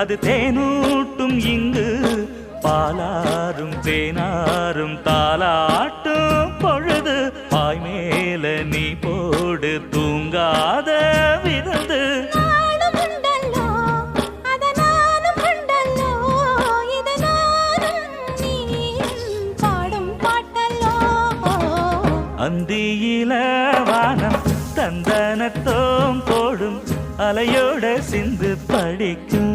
அது தேனூட்டும் இங்கு பாலாரும் தேனாரும் தாலாட்டும் பொழுது பாய் மேல நீ போடு தூங்காத விருந்து அந்தியில வானம் தந்தனத்தோம் போடும் அலையோட சிந்து படிக்கும்